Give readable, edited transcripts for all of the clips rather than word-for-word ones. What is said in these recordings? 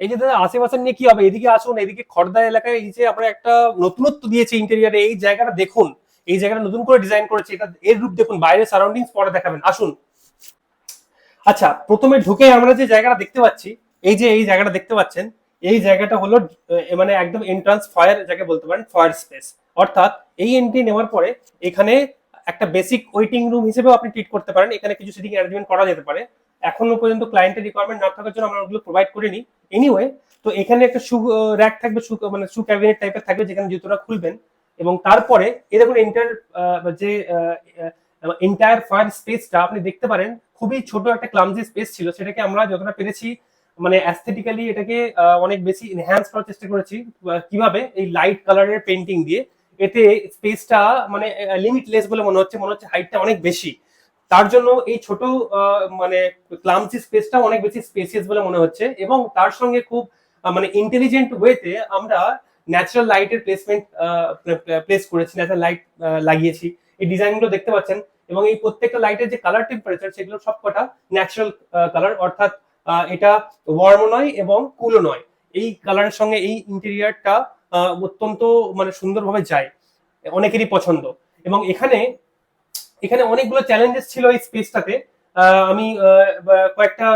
এই যে দাদা আশেপাশে নিয়ে কি হবে, এদিকে আসুন, এদিকে খড়দা এলাকায় এই যে আমরা একটা নতুনত্ব দিয়েছি ইন্টেরিয়ারে, এই জায়গাটা দেখুন, এই জায়গাটা নতুন করে ডিজাইন করেছি, এটা এর রূপ দেখুন, বাইরের সারাউন্ডিংস পরে দেখাবেন, আসুন। আচ্ছা, প্রথমে ঢুকে আমরা যে জায়গাটা দেখতে পাচ্ছি, এই যে এই জায়গাটা দেখতে পাচ্ছেন, এই জায়গাটা হলো মানে একদম এন্ট্রান্স ফায়ার, যাকে বলতে পারেন ফায়ার স্পেস। অর্থাৎ এই এন্ট্রি নেওয়ার পরে এখানে একটা বেসিক ওয়েটিং রুম হিসেবেও আপনি ট্রিট করতে পারেন, এখানে কিছু সিটিং অ্যারেঞ্জমেন্ট করা যেতে পারে। এখনো পর্যন্ত ক্লায়েন্টের রিকোয়ারমেন্ট না থাকার জন্য আমরা ওগুলো প্রোভাইড করিনি। এনিওয়ে, তো এখানে একটা শু র্যাক থাকবে, শু মানে শু ক্যাবিনেট টাইপের থাকবে, যেখানে জুতোটা খুলবেন। এবং তারপরে এই দেখুন এন্টার যে এন্টায়ার ফায়ার স্পেসটা আপনি দেখতে পারেন, খুবই ছোট একটা ক্লামজি স্পেস ছিল, সেটাকে আমরা যতটা পেরেছি মানে অ্যাস্থেটিক্যালি এটাকে অনেক বেশি এনহ্যান্স করার চেষ্টা করেছি। কিভাবে? এই লাইট কালারের পেন্টিং দিয়ে। এতে স্পেসটা মানে লিমিটলেস বলে মনে হচ্ছে, হাইটটা অনেক বেশি। তার জন্য এই ছোট মানে ক্লামজি স্পেসটা অনেক বেশি স্পেসিয়াস বলে মনে হচ্ছে। এবং তার সঙ্গে খুব মানে ইন্টেলিজেন্ট ওয়েতে আমরা ন্যাচারাল লাইটের প্লেসমেন্ট প্লেস করেছি, ন্যাচারাল লাইট লাগিয়েছি। এই ডিজাইনগুলো দেখতে পাচ্ছেন, এবং এই প্রত্যেকটা লাইটের যে কালার টেম্পারেচার সেগুলো সবকটা ন্যাচারাল কালার, অর্থাৎ এটা ওয়ার্মও নয় এবং কুলও নয়। এই কালারের সঙ্গে এই ইন্টেরিয়ারটা অত্যন্ত মানে সুন্দরভাবে যায়, অনেকেরই পছন্দ। এবং এখানে এখানে অনেকগুলো চ্যালেঞ্জেস ছিল এই স্পেসটাতে। আমি কয়েকটা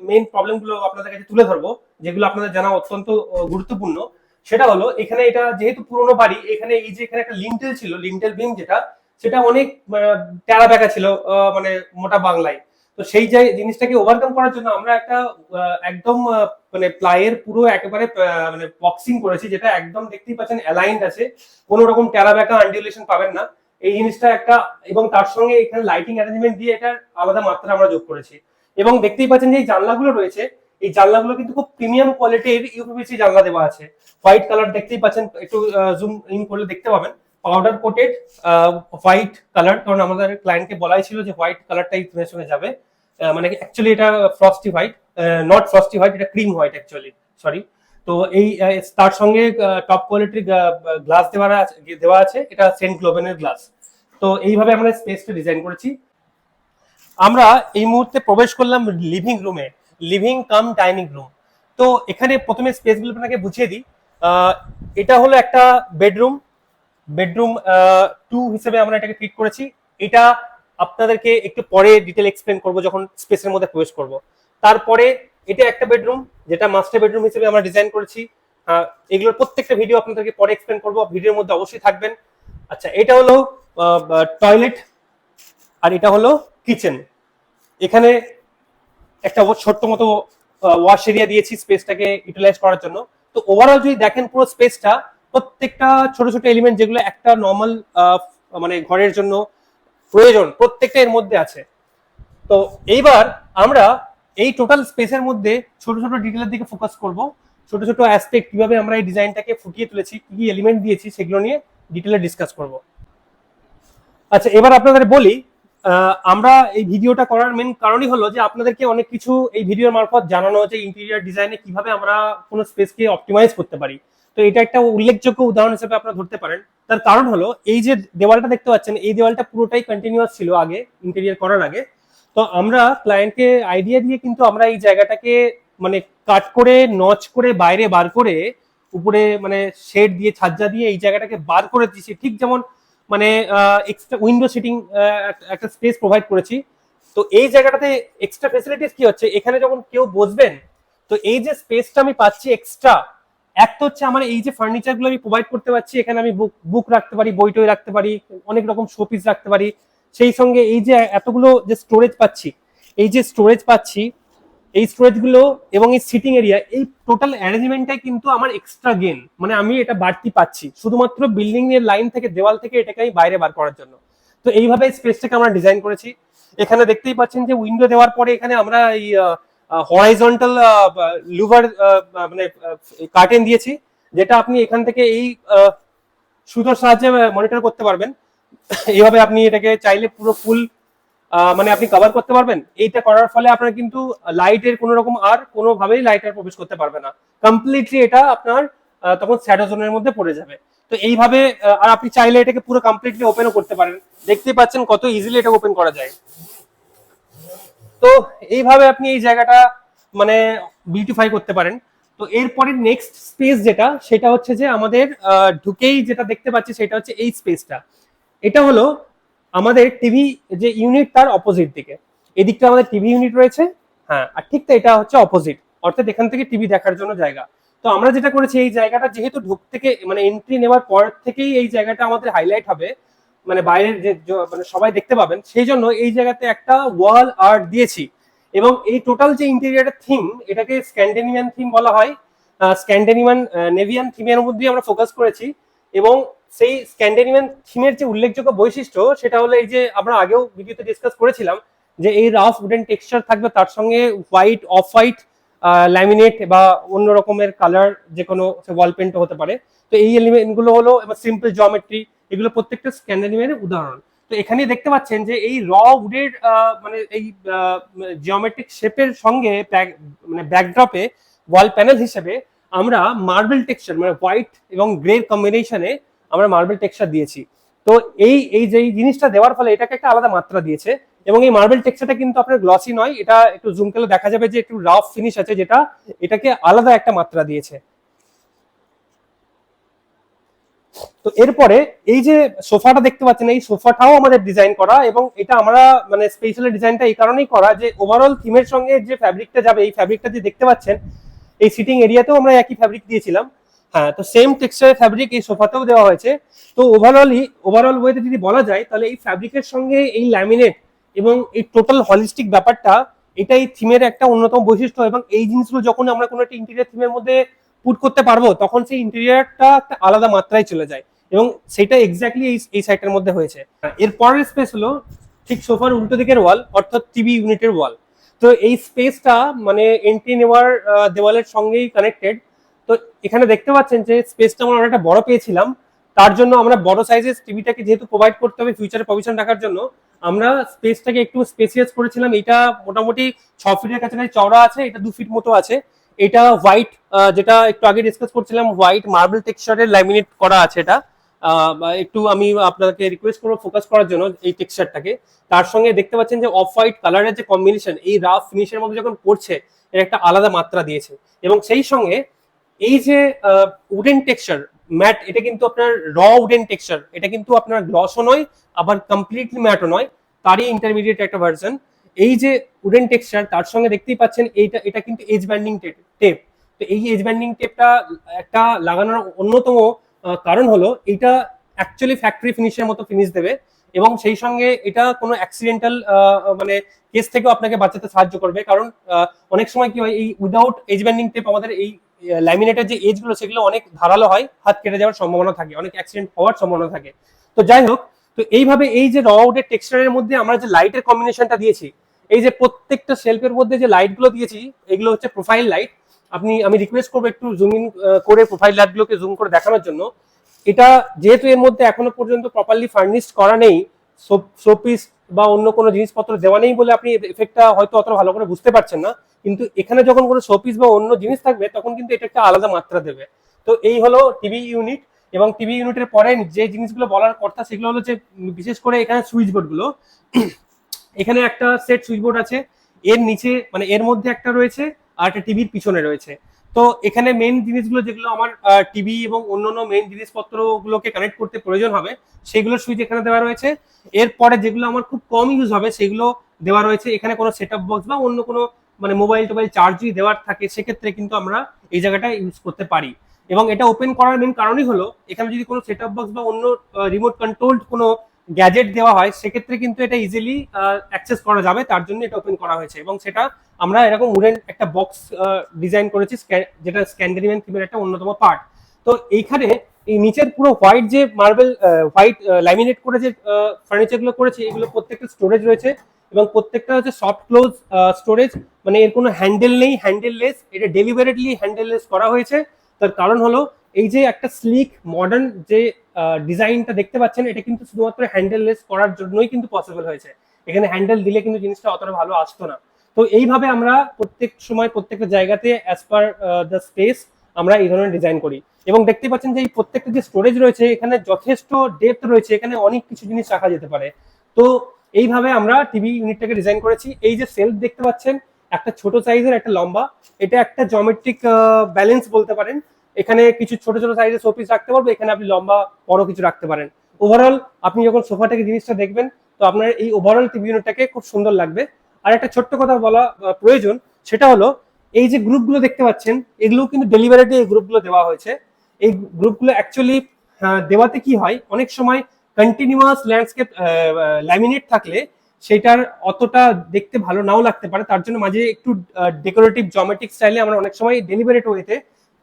মেইন প্রবলেম গুলো আপনাদের কাছে তুলে ধরবো, যেগুলো আপনাদের জানা অত্যন্ত গুরুত্বপূর্ণ। সেটা হলো, এখানে এটা যেহেতু পুরোনো বাড়ি, এখানে এই যে এখানে একটা লিন্টেল ছিল, লিন্টেল বিম যেটা, সেটা অনেক ট্যাড়া ব্যাকা ছিল, মানে মোটা বাংলায়। তো সেই জিনিসটাকে ওভারকাম করার জন্য আমরা একটা একদম মানে প্লাইয়ের পুরো একেবারে মানে বক্সিং করেছি, যেটা একদম দেখতেই পাচ্ছেন অ্যালাইন্ড আছে, কোনো রকম ট্যাড়া ব্যাকা আনডিউলেশন পাবেন না এই জিনিসটা একটা। এবং তার সঙ্গে এখানে লাইটিং অ্যারেঞ্জমেন্ট দিয়ে এটার আলাদা মাত্রা আমরা যোগ করেছি। এবং দেখতেই পাচ্ছেন যে এই জানলাগুলো রয়েছে, এই জানলাগুলো কিন্তু খুব প্রিমিয়াম কোয়ালিটির ইউপিভিসি জানলা দেওয়া আছে। হোয়াইট কালার দেখতেই পাচ্ছেন, একটু জুম ইন করলে দেখতে পাবেন, পাউডার কোটেড হোয়াইট কালার। কারণ আমাদের ক্লায়েন্টকে বলাই ছিল যে হোয়াইট কালারটাই ফিমের সঙ্গে যাবে। মানে অ্যাকচুয়ালি এটা frosty white, not frosty white, এটা ক্রিম হোয়াইট অ্যাকচুয়ালি, সরি। তো এই তার সঙ্গে টপ কোয়ালিটির গ্লাস দেওয়া আছে, এটা সেন্ট গ্লোবেনের গ্লাস। তো এইভাবে আমরা স্পেসটা ডিজাইন করেছি। আমরা এই মুহূর্তে প্রবেশ করলাম লিভিং রুমে, লিভিং কাম ডাইনিং রুম। তো এখানে প্রথমে স্পেসগুলো আপনাকে বুঝিয়ে দিই। এটা হলো একটা বেডরুম, বেডরুম 2 হিসেবে আমরা এটাকে ট্রিট করেছি। এটা আপনাদেরকে একটু পরে ডিটেল এক্সপ্লেন করব যখন স্পেসের মধ্যে প্রবেশ করব। তারপরে এটা একটা বেডরুম, যেটা মাস্টার বেডরুম হিসেবে আমরা ডিজাইন করেছি। এগুলোর প্রত্যেকটা ভিডিও আপনাদেরকে পরে এক্সপ্লেন করব, ভিডিওর মধ্যে অবশ্যই থাকবেন। আচ্ছা, এটা হলো টয়লেট, আর এটা হলো কিচেন। এখানে একটা ছোট্ট মতো ওয়াশ এরিয়া দিয়েছি স্পেসটাকে ইউটিলাইজ করার জন্য। তো ওভারঅল যদি দেখেন পুরো স্পেসটা, প্রত্যেকটা ছোট ছোট এলিমেন্ট যেগুলো একটা নর্মাল মানে ঘরের জন্য প্রয়োজন, প্রত্যেকটা এর মধ্যে আছে। তো এইবার আমরা এই টোটাল স্পেসের মধ্যে ছোট ছোট ডিটেলের দিকে ফোকাস করব, ছোট ছোট অ্যাসপেক্ট, কিভাবে আমরা এই ডিজাইনটাকে ফুটিয়ে তুলেছি, কি কি এলিমেন্ট দিয়েছি, সেগুলো নিয়ে ডিটেলে ডিসকাস করব। আচ্ছা, এবার আপনাদের বলি, আমরা এই ভিডিওটা করার মেন কারণই হলো যে আপনাদেরকে অনেক কিছু এই ভিডিওর মারফত জানানো, যে ইন্টেরিয়র ডিজাইনে কিভাবে আমরা কোনো স্পেসকে অপটিমাইজ করতে পারি। তো এটা একটা উল্লেখযোগ্য উদাহরণ হিসেবে আপনারা ধরতে পারেন। তার কারণ হলো, এই যে দেওয়ালটা দেখতে পাচ্ছেন, এই দেওয়ালটা পুরোটাই কন্টিনিউয়াস ছিল আগে, ইন্টেরিয়র করার আগে। তো আমরা ক্লায়েন্টকে আইডিয়া দিয়ে কিন্তু আমরা এই জায়গাটাকে মানে কাট করে, নচ করে, বাইরে বার করে, উপরে মানে শেড দিয়ে, ছাজ্জা দিয়ে এই জায়গাটাকে বার করে দিয়েছি। ঠিক যেমন মানে এক্সট্রা উইন্ডো সিটিং একটা স্পেস প্রোভাইড করেছি। তো এই জায়গাটাতে এক্সট্রা ফেসিলিটিস কি হচ্ছে, এখানে যখন কেউ বসবেন, তো এই যে স্পেসটা আমি পাচ্ছি এক্সট্রা, এক তো হচ্ছে আমার এই যে ফার্নিচার গুলো আমি প্রোভাইড করতে পারছি, এখানে আমি বুক রাখতে পারি, বই টই রাখতে পারি, অনেক রকম শোপিস রাখতে পারি। সেই সঙ্গে এই যে এতগুলো যে স্টোরেজ পাচ্ছি, এই যে স্টোরেজ পাচ্ছি, এই স্টোরেজ গুলো এবং এই সিটিং এরিয়া, এই টোটাল অ্যারেঞ্জমেন্টটাই কিন্তু আমার এক্সট্রা গেন, মানে আমি এটা বাড়তি পাচ্ছি শুধুমাত্র বিল্ডিং এর লাইন থেকে, দেওয়াল থেকে এটাকে আমি বাইরে বার করার জন্য। তো এইভাবে স্পেসটাকে আমরা ডিজাইন করেছি। এখানে দেখতেই পাচ্ছেন যে উইন্ডো দেওয়ার পরে এখানে আমরা এই হরাইজন্টাল লুভার মানে কার্টেন দিয়েছি, যেটা আপনি এখান থেকে এই সুতোর সাহায্যে মনিটর করতে পারবেন। এইভাবে আপনি এটাকে চাইলে পুরো ফুল মানে আপনি কভার করতে পারবেন। এইটা করার ফলে আপনার কিন্তু লাইটের কোনো রকম আর কোনোভাবেই লাইট আর প্রবেশ করতে পারবে না, কমপ্লিটলি এটা আপনার তখন শ্যাডো জোনের মধ্যে পড়ে যাবে। তো এইভাবে আর আপনি চাইলে এটাকে পুরো কমপ্লিটলি ওপেনও করতে পারেন, দেখতেই পাচ্ছেন কত ইজিলি এটা ওপেন করা যায়। তো এইভাবে আপনি এই জায়গাটা মানে বিউটিফাই করতে পারেন। তো এরপরে নেক্সট স্পেস যেটা, সেটা হচ্ছে যে আমাদের ঢুকেই যেটা দেখতে পাচ্ছি সেটা হচ্ছে এই স্পেসটা। এটা হলো আমাদের টিভি যে ইউনিট, তার অপোজিট দিকে এদিকটা আমাদের টিভি ইউনিট রয়েছে। হ্যাঁ, আর ঠিক তো এটা হচ্ছে অপোজিট, অর্থাৎ এখান থেকে টিভি দেখার জন্য জায়গা। তো আমরা যেটা করেছি, এই জায়গাটা যেহেতু ঢুক থেকে মানে এন্ট্রি নেওয়ার পর থেকেই এই জায়গাটা আমাদের হাইলাইট হবে, মানে বাইরের যে মানে সবাই দেখতে পাবেন, সেই জন্য এই জায়গাতে একটা ওয়াল আর্ট দিয়েছি। এবং এই টোটাল যে ইন্টেরিয়রের থিম, এটাকে স্ক্যান্ডিনেভিয়ান থিম বলা হয়। স্ক্যান্ডিনেভিয়ান নেভিয়ান থিমের মধ্যেই আমরা ফোকাস করেছি। এবং সেই স্ক্যান্ডিনেভিয়ান থিমের যে উল্লেখযোগ্য বৈশিষ্ট্য, সেটা হলো এই যে আমরা আগেও ভিডিওতে ডিসকাস করেছিলাম যে এই রাফ উডেন টেক্সচার থাকবে, তার সঙ্গে হোয়াইট, অফ হোয়াইট ল্যামিনেট বা অন্য রকমের কালার, যে কোনো ওয়াল পেন্ট হতে পারে। তো এই এলিমেন্ট গুলো হলো, এবার সিম্পল জিওমেট্রি, এগুলো প্রত্যেকটা স্ক্যান্ডিনেভিয়ানের উদাহরণ। তো এখানে দেখতে পাচ্ছেন যে এই র উডের মানে এই জিওমেট্রিক শেপের সঙ্গে মানে ব্যাকড্রপে ওয়াল প্যানেল হিসেবে আমরা মার্বেল টেক্সচার, মানে হোয়াইট এবং গ্রে কম্বিনেশনে আমরা মার্বেল টেক্সচার দিয়েছি। তো এই এই যে জিনিসটা দেওয়ার ফলে এটাকে একটা আলাদা মাত্রা দিয়েছে। এবং এই মার্বেল টেক্সচারটা কিন্তু আপনার গ্লসি নয়, এটা একটু জুম করলে দেখা যাবে যে একটু রাফ ফিনিশ আছে, যেটা এটাকে আলাদা একটা মাত্রা দিয়েছে। তো এরপরে এই যে সোফাটা দেখতে পাচ্ছেন, এই সোফাটাও আমাদের ডিজাইন করা, এবং এটা আমরা মানে স্পেশালি ডিজাইনটা এই কারণেই করা যে ওভারঅল থিমের সঙ্গে যে ফ্যাব্রিকটা যাবে, এই ফ্যাব্রিকটা যে দেখতে পাচ্ছেন এই সিটিং এরিয়াতেও আমরা একই ফ্যাব্রিক দিয়েছিলাম। হ্যাঁ, তো সেম টেক্সচারের ফ্যাব্রিক এই সোফাতেও দেওয়া হয়েছে। তো ওভারঅল ওয়েতে যদি বলা যায়, তাহলে এই ফ্যাব্রিকের সঙ্গে এই ল্যামিনেট এবং এই টোটাল হলিস্টিক ব্যাপারটা, এটাই থিমের একটা অন্যতম বৈশিষ্ট্য। এবং এই জিনিসগুলো যখন আমরা কোনো একটা ইন্টেরিয়র থিমের মধ্যে পুট করতে পারবো, তখন সেই ইন্টেরিয়রটা একটা আলাদা মাত্রায় চলে যায়। এবং সেটা এক্স্যাক্টলি এই সাইটের মধ্যে হয়েছে। এর পরের স্পেস হলো ঠিক সোফার উল্টো দিকের ওয়াল, অর্থাৎ টিভি ইউনিটের ওয়াল। তো এই স্পেসটা মানে এন্ট্রি নেওয়ার দেওয়ালের সঙ্গেই কানেক্টেড। তো এখানে দেখতে পাচ্ছেন যে স্পেসটা আমরা অনেকটা বড় পেয়েছিলাম, তার জন্য আমরা বড় সাইজের টিভিটাকে যেহেতু প্রোভাইড করতে হবে ফিউচারে প্রভিশন রাখার জন্য, আমরা স্পেসটাকে একটু স্পেসিয়াস করেছিলাম। এটা মোটামুটি 6 ফিটের কাছাকাছি চওড়া আছে, এটা 2 ফিট মতো আছে। এটা হোয়াইট, যেটা একটু আগে ডিসকাস করছিলাম, হোয়াইট মার্বেল টেক্সচারের ল্যামিনেট করা আছে। এটা একটু আমি আপনাকে রিকোয়েস্ট করবো ফোকাস করার জন্য এই টেক্সচারটাকে। তার সঙ্গে দেখতে পাচ্ছেন যে অফ হোয়াইট কালারের যে কম্বিনেশন, এই রাফ ফিনিশের মধ্যে যখন পড়ছে, এর একটা আলাদা মাত্রা দিয়েছে। এবং সেই সঙ্গে এই যে উডেন টেক্সচার ম্যাট, এটা কিন্তু আপনার র উডেন টেক্সচার, এটা কিন্তু আপনার গ্লসও নয়, আবার কমপ্লিটলি ম্যাটও নয়, তারই ইন্টারমিডিয়েট একটা ভার্সন। এই যে উডেন টেক্সচার, তার সঙ্গে দেখতেই পাচ্ছেন এটা কিন্তু এজ ব্যান্ডিং টেপ। তো এই এজ ব্যান্ডিং টেপটা একটা লাগানোর অন্যতম কারণ হলো এটা অ্যাকচুয়ালি ফ্যাক্টরি ফিনিশের মতো ফিনিশ দেবে। এবং সেই সঙ্গে এটা কোনো অ্যাক্সিডেন্টাল মানে কেস থেকেও আপনাকে বাঁচাতে সাহায্য করবে। কারণ অনেক সময় কি হয়, এই উইদাউট এজ ব্যান্ডিং টেপ আমাদের এই ল্যামিনেটের যে এজ গুলো, সেগুলো অনেক ধারালো হয়, হাত কেটে যাওয়ার সম্ভাবনা থাকে, অনেক অ্যাক্সিডেন্ট হওয়ার সম্ভাবনা থাকে। তো যাই হোক, তো এইভাবে এই যে র উডের টেক্সচারের মধ্যে আমরা যে লাইটের কম্বিনেশনটা দিয়েছি, এই যে প্রত্যেকটা শেলফের মধ্যে যে লাইট গুলো দিয়েছি, এগুলো হচ্ছে প্রোফাইল লাইট। আমি রিকোয়েস্ট করবো একটু জুম ইন করে প্রোফাইল লাইট গুলোকে জুম করে দেখানোর জন্য। এটা যেহেতু এর মধ্যে এখনো পর্যন্ত প্রপারলি ফার্নিশড করা নেই, শোপিস বা অন্য কোনো জিনিসপত্র দেওয়া নেই বলে আপনি এফেক্টটা হয়তো অত ভালো করে বুঝতে পারছেন না, কিন্তু এখানে যখন কোনো শোপিস বা অন্য জিনিস থাকবে, তখন কিন্তু এটা একটা আলাদা মাত্রা দেবে। তো এই হলো টিভি ইউনিট। এবং টিভি ইউনিটের পরে যে জিনিসগুলো বলার কথা, সেগুলো হলো যে বিশেষ করে এখানে সুইচ বোর্ড গুলো। এখানে একটা সেট সুইচ বোর্ড আছে, এর নিচে মানে এর মধ্যে একটা রয়েছে, আর একটা টিভির পিছনে রয়েছে। তো এখানে মেন জিনিসগুলো, যেগুলো আমার টিভি এবং অন্যান্য মেন জিনিসপত্রগুলোকে কানেক্ট করতে প্রয়োজন হবে, সেগুলো সুইচ এখানে দেওয়া রয়েছে। এরপরে যেগুলো আমার খুব কম ইউজ হবে, সেগুলো দেওয়া রয়েছে এখানে। কোনো সেট আপ বক্স বা অন্য কোনো মানে মোবাইল টোবাইল চার্জ যদি দেওয়ার থাকে, সেক্ষেত্রে কিন্তু আমরা এই জায়গাটা ইউজ করতে পারি। এবং এটা ওপেন করার মেন কারণই হলো, এখানে যদি কোনো সেট আপ বক্স বা অন্য রিমোট কন্ট্রোলড কোনো গ্যাজেট দেওয়া হয়, সেক্ষেত্রে কিন্তু এটা ইজিলি অ্যাক্সেস করা যাবে, তার জন্য এটা ওপেন করা হয়েছে। এবং সেটা আমরা এরকম উডেন একটা বক্স ডিজাইন করেছি, যেটা স্ক্যান্ডিনেভিয়ান থিমের একটা অন্যতম পার্ট। তো এইখানে এই নিচের পুরো হোয়াইট যে মার্বেল হোয়াইট ল্যামিনেট করে যে ফার্নিচার গুলো করেছে, এগুলো প্রত্যেকটা স্টোরেজ রয়েছে। এবং প্রত্যেকটা হচ্ছে সফট ক্লোজ স্টোরেজ, মানে এর কোনো হ্যান্ডেল নেই, হ্যান্ডেললেস। এটা ডেলিভারেটলি হ্যান্ডেললেস করা হয়েছে। তার কারণ হলো এই যে একটা স্লিক মডার্ন যে ডিজাইনটা দেখতে পাচ্ছেন, এটা কিন্তু শুধুমাত্র হ্যান্ডেললেস করার জন্যই কিন্তু পসিবল হয়েছে। এখানে হ্যান্ডেল দিলে কিন্তু জিনিসটা অতটা ভালো আসতো না। তো এইভাবে আমরা প্রত্যেক সময় প্রত্যেকটা জায়গাতে অ্যাজ পার দ্য স্পেস আমরা এই ধরনের ডিজাইন করি। এবং দেখতে পাচ্ছেন যে এই প্রত্যেকটা যে স্টোরেজ রয়েছে, এখানে যথেষ্ট ডেপথ রয়েছে, এখানে অনেক কিছু জিনিস রাখা যেতে পারে। তো এইভাবে আমরা টিভি ইউনিটটাকে ডিজাইন করেছি। এই যে সেলফ দেখতে পাচ্ছেন, একটা ছোট সাইজের, একটা লম্বা। এটা একটা জমেট্রিক ব্যালেন্স বলতে পারেন। এখানে কিছু ছোট ছোট সাইজের শোপিস রাখতে পারবো, এখানে আপনি লম্বা বড় কিছু রাখতে পারেন। ওভারঅল আপনি যখন সোফা থেকে জিনিসটা দেখবেন, তো আপনার এই ওভারঅল টিভি ইউনিটটাকে খুব সুন্দর লাগবে। আর একটা ছোট্ট কথা বলা প্রয়োজন, সেটা হলো এই যে গ্রুপগুলো দেখতে পাচ্ছেন, এগুলো কিন্তু ডেলিভারিতে এই গ্রুপগুলো দেওয়া হয়েছে। এই গ্রুপগুলো অ্যাকচুয়ালি দেওয়াতে কি হয়, অনেক সময় কন্টিনিউয়াস ল্যান্ডস্কেপ ল্যামিনেট থাকলে সেটার অতটা দেখতে ভালো নাও লাগতে পারে। তার জন্য মাঝে একটু ডেকোরেটিভ জমেট্রিক স্টাইলে আমরা অনেক সময় ডেলিভারেট ওয়েতে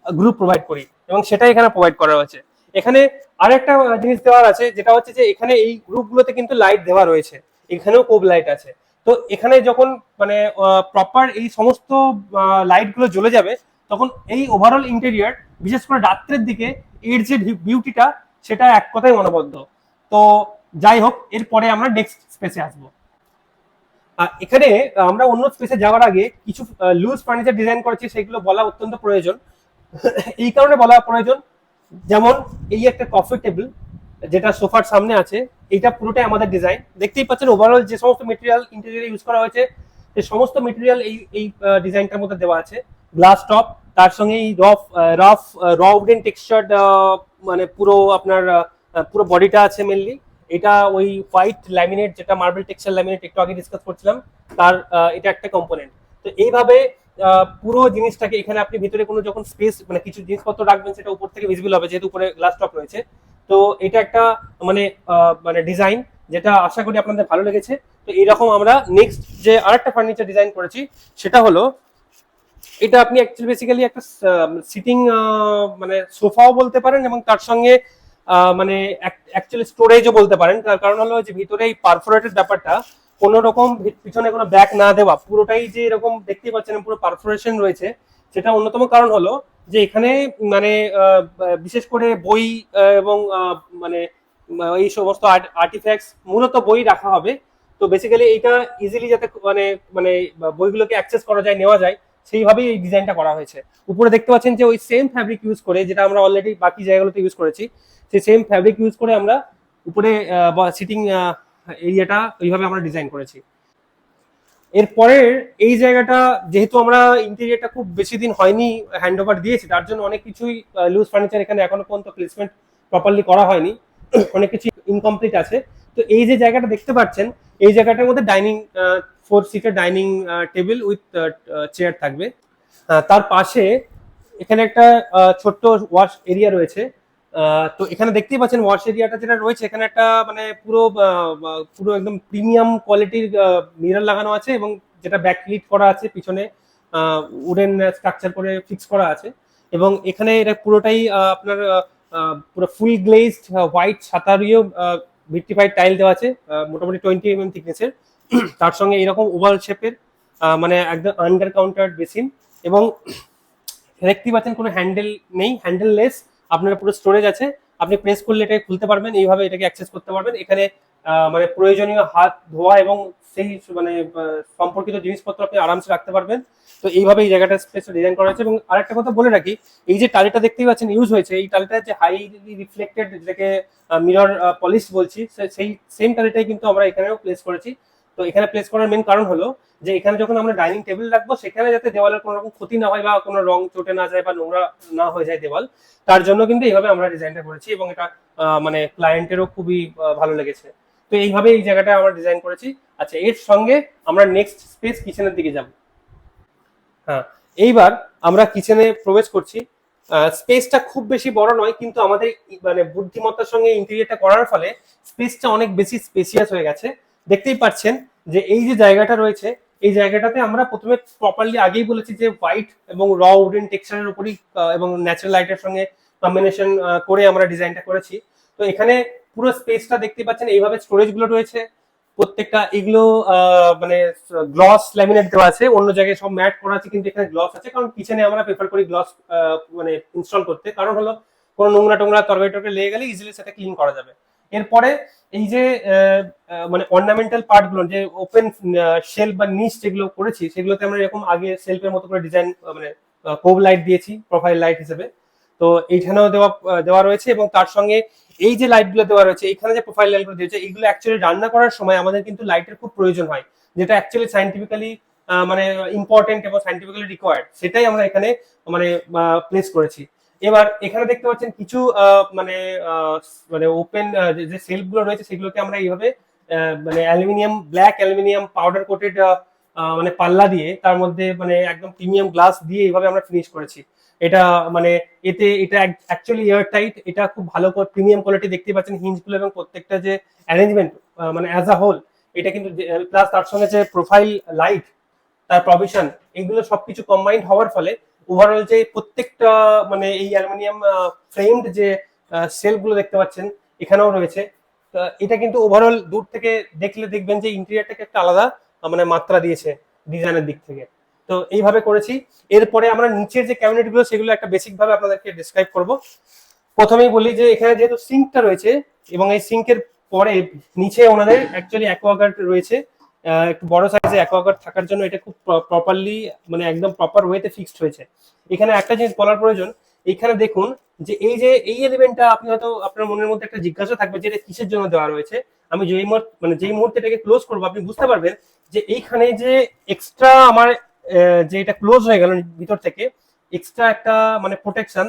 গ্রুপ প্রোভাইড করি, এবং সেটাই এখানে প্রোভাইড করা হয়েছে। এখানে আরেকটা জিনিস দেওয়ার আছে, যেটা হচ্ছে যে এখানে এই গ্রুপগুলোতে কিন্তু লাইট দেওয়া রয়েছে, এখানেও কোব লাইট আছে। তো এখানে যখন মানে প্রপার এই সমস্ত লাইটগুলো জ্বলে যাবে, তখন এই ওভারঅল ইন্টেরিয়ার, বিশেষ করে রাত্রের দিকে এর যে বিউটিটা, সেটা এক কথায় অনবদ্য। তো যাই হোক, এরপরে আমরা নেক্সট স্পেসে আসবো। এখানে আমরা অন্য স্পেসে যাওয়ার আগে কিছু লুজ ফার্নিচার ডিজাইন করেছি, সেগুলো বলা অত্যন্ত প্রয়োজন। এই কারণে বলা প্রয়োজন, যেমন এই একটা কফি টেবিল যেটা সোফার সামনে আছে, এটা পুরোটাই আমাদের ডিজাইন। দেখতেই পাচ্ছেন ওভারঅল যে সমস্ত মেটেরিয়াল ইন্টেরিয়ারে ইউজ করা হয়েছে, সেই সমস্ত মেটেরিয়াল এই ডিজাইনটার মধ্যে দেওয়া আছে। গ্লাস টপ, তার সঙ্গে এই রাফ র উডেন টেক্সচার্ড, মানে পুরো আপনার পুরো বডিটা আছে মেনলি। এটা ওই হোয়াইট ল্যামিনেট, যেটা মার্বেল টেক্সচার ল্যামিনেট একটু আগে ডিসকাস করছিলাম, তার এটা একটা কম্পোনেন্ট। তো এইভাবে পুরো জিনিসটাকে, এখানে আপনি ভিতরে কোনো যখন স্পেস মানে কিছু জিনিসপত্র রাখবেন, সেটা উপর থেকে ভিজিবল হবে, যেহেতু উপরে গ্লাস টপ রয়েছে। তো এটা একটা মানে মানে ডিজাইন, যেটা আশা করি আপনাদের ভালো লেগেছে। তো এইরকম আমরা নেক্সট যে আরেকটা ফার্নিচার ডিজাইন করেছি, সেটা হলো এটা আপনি অ্যাকচুয়ালি বেসিক্যালি একটা সিটিং মানে সোফাও বলতে পারেন, এবং তার সঙ্গে মানে অ্যাকচুয়ালি স্টোরেজও বলতে পারেন। তার কারণ হলো যে ভিতরে এই পারফোরেটেড ব্যাপারটা, কোনো রকম পিছনে কোনো ব্যাক না দেওয়া, পুরোটাই যে এরকম দেখতেই পাচ্ছেন পুরো পারফোরেশন রয়েছে, সেটা অন্যতম কারণ হলো যে এখানে মানে বিশেষ করে বই এবং মানে এই সমস্ত আর্টিফ্যাক্টস, মূলত বই রাখা হবে। তো বেসিক্যালি এইটা ইজিলি যাতে মানে মানে বইগুলোকে অ্যাক্সেস করা যায়, নেওয়া যায়, সেইভাবেই এই ডিজাইনটা করা হয়েছে। উপরে দেখতে পাচ্ছেন যে ওই সেম ফ্যাব্রিক ইউজ করে, যেটা আমরা অলরেডি বাকি জায়গাগুলোতে ইউজ করেছি, সেই সেম ফ্যাব্রিক ইউজ করে আমরা উপরে সিটিং এরিয়াটা ওইভাবে আমরা ডিজাইন করেছি। এরপরের এই জায়গাটা, যেহেতু আমরা ইন্টেরিয়রটা খুব বেশি দিন হয়নি হ্যান্ড ওভার দিয়েছি, তার জন্য অনেক কিছুই লুজ ফার্নিচার এখানে এখনো পর্যন্ত প্লেসমেন্ট প্রপারলি করা হয়নি, অনেক কিছু ইনকমপ্লিট আছে। তো এই যে জায়গাটা দেখতে পাচ্ছেন, এই জায়গাটার মধ্যে ডাইনিং 4 সিটের ডাইনিং টেবিল উইথ চেয়ার থাকবে। তার পাশে এখানে একটা ছোট্ট ওয়াশ এরিয়া রয়েছে। তো এখানে দেখতেই পাচ্ছেন ওয়াশ এরিয়াটা যেটা রয়েছে, এখানে একটা মানে পুরো পুরো একদম প্রিমিয়াম কোয়ালিটির মিরর লাগানো আছে, এবং যেটা ব্যাকলিট করা আছে, পিছনে উডেন স্ট্রাকচার করে ফিক্স করা আছে। এবং এখানে এটা পুরোটাই আপনার পুরো ফুল গ্লেজড হোয়াইট সাতারিও ভিট্রিফাইড টাইল দেওয়া আছে, মোটামুটি 20 mm থিকনেসের। তার সঙ্গে এরকম ওভাল শেপের মানে একদম আন্ডার কাউন্টার বেসিন, এবং দেখতেই পাচ্ছেন কোনো হ্যান্ডেল নেই, হ্যান্ডেললেস। আপনার পুরো স্টোরেজ আছে, আপনি প্রেস করলে এটাকে খুলতে পারবেন, এইভাবে এটাকে অ্যাক্সেস করতে পারবেন। এখানে মানে প্রয়োজনীয় হাত ধোয়া এবং সেই মানে সম্পর্কিত জিনিসপত্র আপনি আরামসে রাখতে পারবেন। তো এইভাবে এই জায়গাটা স্পেস ডিজাইন করা হয়েছে। এবং আরেকটা কথা বলে রাখি, এই যে টালিটা দেখতেই পাচ্ছেন ইউজ হয়েছে, এই টালিটা যে হাইলি রিফ্লেক্টেড, যেটাকে মিরর পলিশ বলছি, সেই সেম টালিটাই কিন্তু আমরা এখানেও প্লেস করেছি। তো এখানে প্লেস করার মেন কারণ হলো যে এখানে যখন আমরা ডাইনিং টেবিল রাখবো, সেখানে যাতে দেওয়ালের কোনো রকম ক্ষতি না হয়, বা কোনো রং চটে না যায়, বা নোংরা না হয়ে যায় দেওয়াল, তার জন্য কিন্তু এইভাবে আমরা ডিজাইনটা করেছি। এবং এটা মানে ক্লায়েন্টেরও খুবই ভালো লেগেছে। তো এইভাবে এই জায়গাটা আমরা ডিজাইন করেছি। আচ্ছা, এর সঙ্গে আমরা নেক্সট স্পেস কিচেনের দিকে যাব। হ্যাঁ, এইবার আমরা কিচেনে প্রবেশ করছি। স্পেসটা খুব বেশি বড় নয়, কিন্তু আমাদের মানে বুদ্ধিমত্তার সঙ্গে ইন্টেরিয়রটা করার ফলে স্পেসটা অনেক বেশি স্পেসিয়াস হয়ে গেছে। দেখতেই পাচ্ছেন যে এই যে জায়গাটা রয়েছে, এই জায়গাটাতে আমরা প্রথমে প্রপারলি আগেই বলেছি যে হোয়াইট এবং র উডেন টেক্সচারের উপরই এবং ন্যাচারাল লাইটের সঙ্গে কম্বিনেশন করে আমরা ডিজাইনটা করেছি। তো এখানে পুরো স্পেসটা দেখতে পাচ্ছেন, এইভাবে স্টোরেজ গুলো রয়েছে প্রত্যেকটা। এগুলো মানে গ্লস ল্যামিনেট দেওয়া আছে, অন্য জায়গায় সব ম্যাট করা আছে, কিন্তু এখানে গ্লস আছে, কারণ কিচেনে আমরা প্রেফার করি গ্লস মানে ইনস্টল করতে। কারণ হলো কোনো নোংরা টোংরা তরকারি টরকারি লেগে গেলে ইজিলি সেটা ক্লিন করা যাবে। এরপরে এই যে মানে অর্নামেন্টাল পার্ট গুলো, যে ওপেন শেলফ বা নিচ যেগুলো করেছি, সেগুলোতে আমরা এরকম আগে শেলফের মতো করে ডিজাইন মানে কোব লাইট দিয়েছি প্রোফাইল লাইট হিসেবে। তো এইখানেও দেওয়া রয়েছে, এবং তার সঙ্গে এই যে লাইট গুলো দেওয়া রয়েছে, এখানে যে প্রোফাইল লাইট গুলো দিয়েছে, এইগুলো অ্যাকচুয়ালি রান্না করার সময় আমাদের কিন্তু লাইটের খুব প্রয়োজন হয়, যেটা অ্যাকচুয়ালি সাইন্টিফিক্যালি মানে ইম্পর্টেন্ট এবং সাইন্টিফিক্যালি রিকোয়ার্ড সেটাই আমরা এখানে মানে প্লেস করেছি। এবার এখানে দেখতে পাচ্ছেন কিছু মানে মানে ওপেন যে সেলফ গুলো রয়েছে সেগুলোকে আমরা এইভাবে মানে aluminium black aluminium powder coated মানে পাল্লা দিয়ে তার মধ্যে মানে একদম প্রিমিয়াম গ্লাস দিয়ে এইভাবে আমরা ফিনিশ করেছি। এটা মানে এতে এটা অ্যাকচুয়ালি এয়ার টাইট, এটা খুব ভালো প্রিমিয়াম কোয়ালিটি দেখতে পাচ্ছেন হিঞ্জ গুলো এবং প্রত্যেকটা যে অ্যারেঞ্জমেন্ট মানে অ্যাজ আ হোল এটা কিন্তু প্লাস তার সঙ্গে যে প্রোফাইল লাইট তার প্রভিশন এগুলো সবকিছু কম্বাইন্ড হওয়ার ফলে ওভারঅল যে প্রত্যেকটা মানে এই অ্যালুমিনিয়াম ফ্রেমড যে সেল গুলো দেখতে পাচ্ছেন এখানেও রয়েছে। এটা কিন্তু ওভারঅল দূর থেকে দেখলে দেখবেন যে ইন্টেরিয়রটাকে একটা আলাদা মানে মাত্রা দিয়েছে ডিজাইনের দিক থেকে। তো এইভাবে করেছি। এরপরে আমরা নিচের যে ক্যাবিনেট গুলো সেগুলো একটা বেসিক ভাবে আপনাদেরকে ডিসক্রাইব করব। প্রথমেই বলি যে এখানে যেহেতু সিঙ্কটা রয়েছে এবং এই সিঙ্কের পরে নিচে ওনাদের অ্যাকচুয়ালি অ্যাকোয়াগার্ড রয়েছে, একটু বড় সাইজে অ্যাকোয়াগার্ড থাকার জন্য এটা খুব প্রপারলি মানে একদম প্রপার ওয়েতে ফিক্সড হয়েছে। এখানে একটা জিনিস বলার প্রয়োজন, এখানে দেখুন যে এই এলিমেন্টটা আপনি হয়তো আপনার মনের মধ্যে একটা জিজ্ঞাসা থাকবে যে এটা কিসের জন্য দেওয়া রয়েছে। আমি যেই মুহূর্তে এটাকে ক্লোজ করবো আপনি বুঝতে পারবেন যে এইখানে যে এক্সট্রা আমার যে এটা ক্লোজ হয়ে গেল ভিতর থেকে এক্সট্রা একটা মানে প্রোটেকশন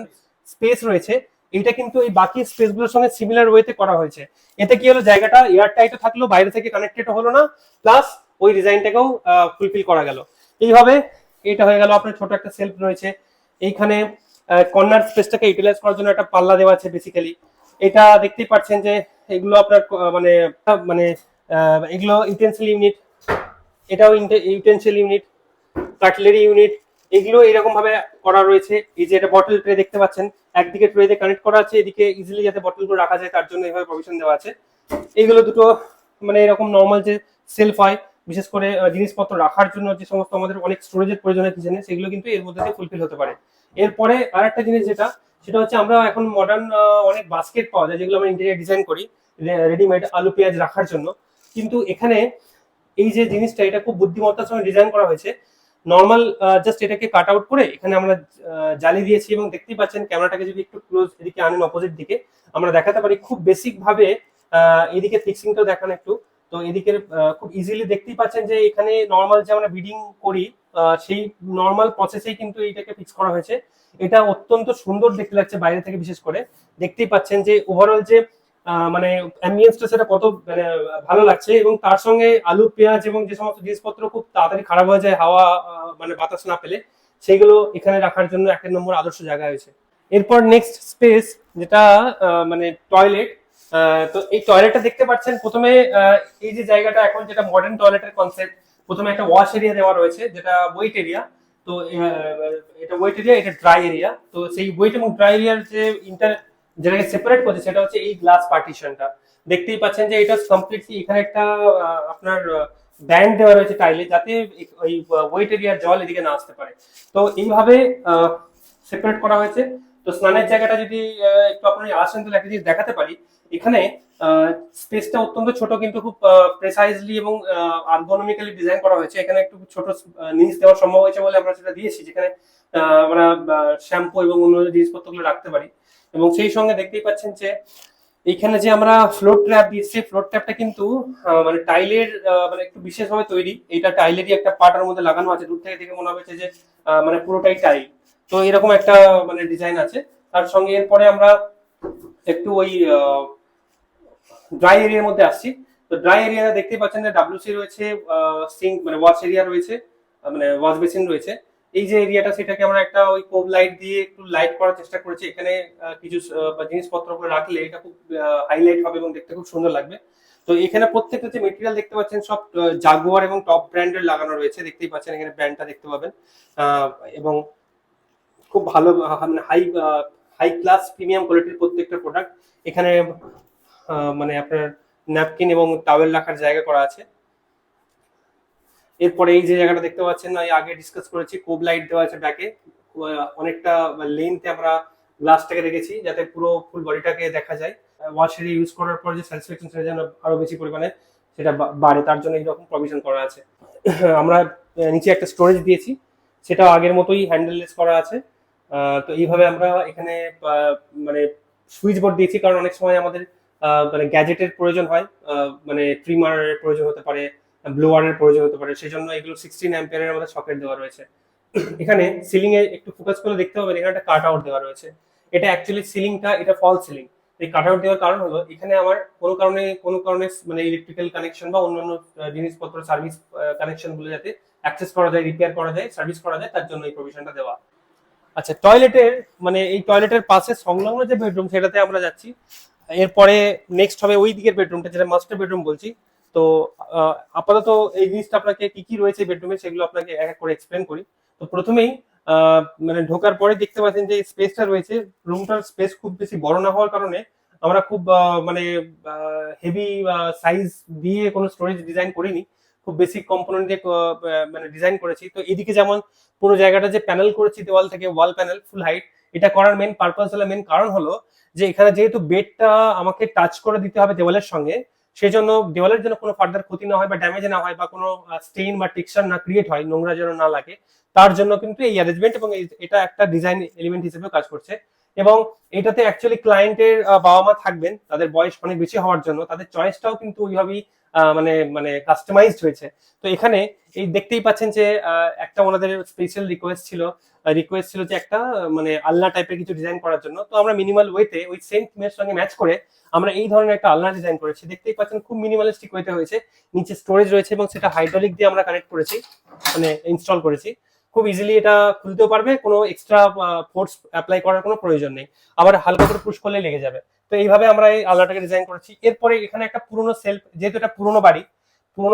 স্পেস রয়েছে, এটা কিন্তু এই বাকি স্পেস গুলোর সঙ্গে সিমিলার ওয়েতে করা হয়েছে। এতে কি হলো, জায়গাটা এয়ার টাইটও থাকলো, বাইরে থেকে কানেক্টেড হলো না, প্লাস ওই ডিজাইনটাকেও ফুলফিল করা গেল। এইভাবে এটা হয়ে গেল। আপনার ছোট একটা সেলফ রয়েছে এইখানে, কর্নার স্পেসটাকে ইউটিলাইজ করার জন্য একটা পাল্লা দেওয়া আছে বেসিক্যালি। এটা দেখতেই পাচ্ছেন যে এগুলো আপনার মানে মানে এগুলো ইউটেন্সিল ইউনিট, এটাও ইউটেন্সিল ইউনিট, কাটলারি ইউনিট, এগুলো এরকম ভাবে করা রয়েছে। এই যে এটা বটল ট্রে দেখতে পাচ্ছেন, একদিকে ট্রেতে কানেক্ট করা আছে, এদিকে ইজিলি যাতে বটলগুলো রাখা যায় তার জন্য এইভাবে প্রভিশন দেওয়া আছে। এইগুলো দুটো মানে এরকম নর্মাল যে সেলফ হয় বিশেষ করে জিনিসপত্র রাখার জন্য যে সমস্ত আমাদের অনেক স্টোরেজের প্রয়োজন হয় কিচেনে, সেগুলো কিন্তু এর মধ্যে দিয়ে ফুলফিল হতে পারে। এরপরে আর একটা জিনিস সেটা হচ্ছে আমরা এখন মডার্ন অনেক বাস্কেট পাওয়া যায় যেগুলো আমরা ইন্টেরিয়র ডিজাইন করি রেডিমেড আলু পেঁয়াজ রাখার জন্য, কিন্তু এখানে এই যে জিনিসটা এটা খুব বুদ্ধিমত্তার সঙ্গে ডিজাইন করা হয়েছে। নর্মাল জাস্ট এটাকে কাট আউট করে এখানে আমরা জালি দিয়েছি এবং দেখতেই পাচ্ছেন ক্যামেরাটাকে যদি একটু ক্লোজ এদিকে আনেন অপোজিট দিকে আমরা দেখাতে পারি খুব বেসিক ভাবে এদিকে ফিক্সিংটা দেখান একটু। তো এদিকে খুব ইজিলি দেখতেই পাচ্ছেন যে এখানে নর্মাল যে আমরা বিডিং করি সেই নর্মাল প্রসেসেই কিন্তু এইটাকে ফিক্স করা হয়েছে। এটা অত্যন্ত সুন্দর দেখতে লাগছে বাইরে থেকে, বিশেষ করে দেখতেই পাচ্ছেন যে ওভারঅল যে মানে অ্যাম্বিয়েন্সটা সেটা কত মানে ভালো লাগছে, এবং তার সঙ্গে আলু পেঁয়াজ এবং যে সমস্ত জিনিসপত্র খুব তাড়াতাড়ি খারাপ হয়ে যায় হাওয়া মানে বাতাস না পেলে, সেগুলো এখানে রাখার জন্য এক নম্বর আদর্শ জায়গা হয়েছে। এরপর নেক্সট স্পেস যেটা মানে টয়লেট। তো এই টয়লেটটা দেখতে পাচ্ছেন প্রথমে এই যে জায়গাটা এখন যেটা মডার্ন টয়লেটের কনসেপ্ট, প্রথমে একটা ওয়াশ এরিয়া দেওয়া রয়েছে যেটা ওয়েট এরিয়া। তো এটা ওয়েট এরিয়া, এটা ড্রাই এরিয়া। তো সেই ওয়েট এবং ড্রাই এরিয়ার যে যেটাকে সেপারেট করছে সেটা হচ্ছে এই গ্লাস পার্টিশনটা। দেখতেই পাচ্ছেন যে এটা কমপ্লিটলি এখানে একটা আপনার ব্যান্ড দেওয়া রয়েছে টাইলে, যাতে ওই ওয়েট এরিয়ার জল এদিকে না আসতে পারে। তো এইভাবে সেপারেট করা হয়েছে। তো স্নানের জায়গাটা যদি একটু আপনি আসেন তাহলে একটা জিনিস দেখাতে পারি। এখানে স্পেসটা অত্যন্ত ছোট কিন্তু খুব প্রেসাইজলি এবং আর্গোনমিক্যালি ডিজাইন করা হয়েছে। এখানে একটু ছোট নিচ দেওয়া সম্ভব হয়েছে বলে আমরা সেটা দিয়েছি, যেখানে আমরা শ্যাম্পু এবং অন্য জিনিসপত্রগুলো রাখতে পারি। এবং সেই সঙ্গে দেখতেই পাচ্ছেন যে এইখানে যে আমরা ফ্লোর ট্র্যাপ দিয়েছি, ফ্লোর ট্র্যাপটা কিন্তু মানে টাইলের মানে একটু বিশেষভাবে তৈরি। এটা টাইলেরই একটা পার্টের মধ্যে লাগানো আছে, দূর থেকে দেখে মনে হচ্ছে যে মানে পুরোটাই টাইল। তো এরকম একটা মানে ডিজাইন আছে তার সঙ্গে। এরপরে আমরা একটু ওই ড্রাই এরিয়ার মধ্যে আসছি। তো ড্রাই এরিয়া দেখতে পাচ্ছেন যে ডাব্লিউসি রয়েছে, সিঙ্ক মানে ওয়াশ এরিয়া রয়েছে, মানে ওয়াশ বেসিন রয়েছে। এই যে এরিয়াটা সেটাকে আমরা একটা ওই কোব লাইট দিয়ে একটু লাইট করার চেষ্টা করেছি। এখানে কিছু জিনিসপত্র করে রাখলে এটা খুব হাইলাইট হবে এবং দেখতে খুব সুন্দর লাগবে। তো এখানে প্রত্যেকটা যে মেটেরিয়াল দেখতে পাচ্ছেন সব জাগুয়ার এবং টপ ব্র্যান্ডের লাগানো রয়েছে। দেখতেই পাচ্ছেন এখানে ব্র্যান্ডটা দেখতে পাবেন, এবং খুব ভালো মানে হাই ক্লাস প্রিমিয়াম কোয়ালিটির প্রত্যেকটা প্রোডাক্ট। এখানে মানে আপনার ন্যাপকিন এবং টাওয়েল রাখার জায়গা করা আছে। এরপরে এই যে জায়গাটা দেখতে পাচ্ছেন আগে ডিসকাস করেছি, কোব লাইট দেওয়া আছে ব্যাকে, অনেকটা লেন্থে আমরা গ্লাসটাকে রেখেছি যাতে পুরো ফুল বডিটাকে দেখা যায়। ওয়াশ এরিয়া ইউজ করার পর যে স্যাটিসফ্যাকশন সেটা যেন আরো বেশি পরিমাণে সেটা বাড়ে, তার জন্য এইরকম প্রভিশন করা আছে। আমরা নিচে একটা স্টোরেজ দিয়েছি, সেটাও আগের মতোই হ্যান্ডেললেস করা আছে। তো এইভাবে আমরা এখানে মানে সুইচ বোর্ড দিয়েছি, কারণ অনেক সময় আমাদের মানে গ্যাজেটের প্রয়োজন হয়, মানে ট্রিমারের প্রয়োজন হতে পারে, ব্লোয়ারের প্রয়োজন হতে পারে, সেই জন্য এগুলো 16 অ্যাম্পিয়ারের মধ্যে সকেট দেওয়া রয়েছে। এখানে সিলিং এ একটু ফোকাস করে দেখতে হবে, এখানে একটা কাট আউট দেওয়া রয়েছে। এটা অ্যাকচুয়ালি সিলিংটা, এটা ফল সিলিং। এই কাট আউট দেওয়ার কারণ হলো এখানে আমার কোনো কারণে মানে ইলেকট্রিক্যাল কানেকশন বা অন্যান্য জিনিসপত্র সার্ভিস কানেকশন গুলো যাতে অ্যাক্সেস করা যায়, রিপেয়ার করা যায়, সার্ভিস করা যায়, তার জন্য এই প্রভিশনটা দেওয়া। আচ্ছা, টয়লেটের মানে এই টয়লেটের পাশে সংলগ্ন যে বেডরুম সেটাতে আমরা যাচ্ছি। এরপরে নেক্সট হবে ওই দিকের বেডরুমটা, যেটা মাস্টার বেডরুম বলছি। তো আপাতত এই জিনিসটা আপনাকে কি কি রয়েছে বেডরুমে সেগুলো আপনাকে এক এক করে এক্সপ্লেন করি। তো প্রথমেই মানে ঢোকার পরে দেখতে পাচ্ছেন যে স্পেসটা রয়েছে, রুমটার স্পেস খুব বেশি বড় না হওয়ার কারণে আমরা খুব মানে হেভি সাইজ দিয়ে কোনো স্টোরেজ ডিজাইন করিনি, খুব বেসিক কম্পোনেন্ট দিয়ে মানে ডিজাইন করেছি। তো এদিকে যেমন পুরো জায়গাটা যে প্যানেল করেছি দেওয়াল থেকে, ওয়াল প্যানেল ফুল হাইট, এটা করার মেন পারপাস হলো, মেন কারণ হলো যে এখানে যেহেতু বেডটা আমাকে টাচ করে দিতে হবে দেওয়ালের সঙ্গে, সেই জন্য দেওয়ালের জন্য কোনো ফার্দার ক্ষতি না হয় বা ড্যামেজ না হয় বা কোনো স্টেইন বা টেক্সচার না ক্রিয়েট হয়, নোংরা যেন না লাগে, তার জন্য কিন্তু এই অ্যারেঞ্জমেন্ট, এবং এটা একটা ডিজাইন এলিমেন্ট হিসেবে কাজ করছে। এবং এটাতে অ্যাকচুয়ালি ক্লায়েন্টের বাবা মা থাকবেন, তাদের বয়স অনেক বেশি হওয়ার জন্য তাদের চয়েসটাও কিন্তু ওইভাবেই মানে মানে কাস্টমাইজড হয়েছে। তো এখানে এই দেখতেই পাচ্ছেন যে একটা ওনাদের স্পেশাল রিকোয়েস্ট ছিল যে একটা মানে আলনা টাইপের কিছু ডিজাইন করার জন্য। তো আমরা মিনিমাল ওয়েতে ওই সেম থিমের সঙ্গে ম্যাচ করে আমরা এই ধরনের একটা আলনা ডিজাইন করেছি। দেখতেই পাচ্ছেন খুব মিনিমালিস্টিক ওয়েতে হয়েছে, নিচে স্টোরেজ রয়েছে এবং সেটা হাইড্রোলিক দিয়ে আমরা কানেক্ট করেছি, মানে ইনস্টল করেছি। খুব ইজিলি এটা খুলতেও পারবে, কোনো এক্সট্রা ফোর্স অ্যাপ্লাই করার কোনো প্রয়োজন নেই, আবার হালকা করে পুশ করলে লেগে যাবে। তো এইভাবে আমরা এই আলনাটাকে ডিজাইন করেছি। এরপরে এখানে একটা পুরোনো সেলফ, যেহেতু এটা পুরোনো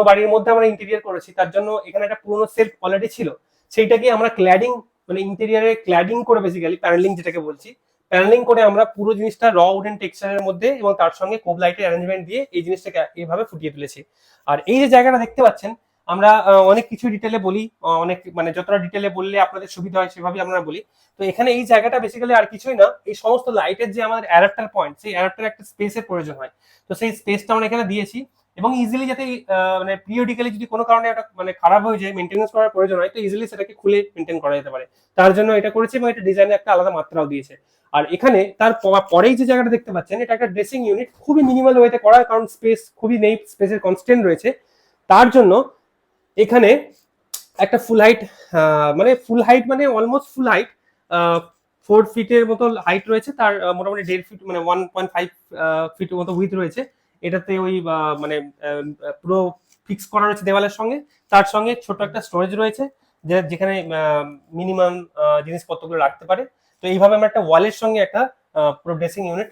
বাড়ির মধ্যে আমরা ইন্টেরিয়ার করেছি, তার জন্য এখানে একটা পুরোনো সেলফ অলরেডি ছিল, সেইটাকে আমরা ক্ল্যাডিং মানে ইন্টেরিয়ারে ক্ল্যাডিং করে, বেসিক্যালি প্যানেলিং যেটাকে বলছি, প্যানেলিং করে আমরা পুরো জিনিসটা র উডেন টেক্সচারের মধ্যে এবং তার সঙ্গে কোব লাইটের অ্যারেঞ্জমেন্ট দিয়ে এই জিনিসটাকে এইভাবে ফুটিয়ে তুলেছি। আর এই যে জায়গাটা দেখতে পাচ্ছেন, আমরা অনেক কিছু ডিটেলে বলি, অনেক মানে যতটা ডিটেলে বললে আপনাদের সুবিধা হয় সেভাবেই আমরা বলি। তো এখানে এই জায়গাটা বেসিক্যালি আর কিছুই না, এই সমস্ত লাইটের যে আমাদের অ্যাডাপ্টার পয়েন্ট, সেই অ্যাডাপ্টার একটা স্পেসের প্রয়োজন হয়। তো সেই স্পেসটা আমরা এখানে দিয়েছি, এবং ইজিলি যাতে মানে পিরিয়ডিক্যালি যদি কোনো কারণে একটা মানে খারাপ হয়ে যায়, মেনটেন্যান্স করার প্রয়োজন হয়, তো ইজিলি সেটাকে খুলে মেনটেন করা যেতে পারে, তার জন্য এটা করেছি। এবং এটা ডিজাইনে একটা আলাদা মাত্রাও দিয়েছে। আর এখানে তার পরেই যে জায়গাটা দেখতে পাচ্ছেন, এটা একটা ড্রেসিং ইউনিট, খুবই মিনিমাল ওয়েতে করা, কারণ স্পেস খুবই নেই, স্পেসের কনস্ট্যান্ট রয়েছে। তার জন্য এখানে একটা ফুল হাইট মানে অলমোস্ট ফুল হাইট 4 ফিটের মতো হাইট রয়েছে, তার মোটামুটি 1.5 ফিট মানে 1.5 ফিট মতো উইথ রয়েছে। এটাতে ওই মানে পুরো ফিক্স করা রয়েছে দেওয়ালের সঙ্গে, তার সঙ্গে ছোট একটা স্টোরেজ রয়েছে যেখানে মিনিমাম জিনিসপত্রগুলো রাখতে পারে। তো এইভাবে আমরা একটা ওয়ালের সঙ্গে একটা পুরো ড্রেসিং ইউনিট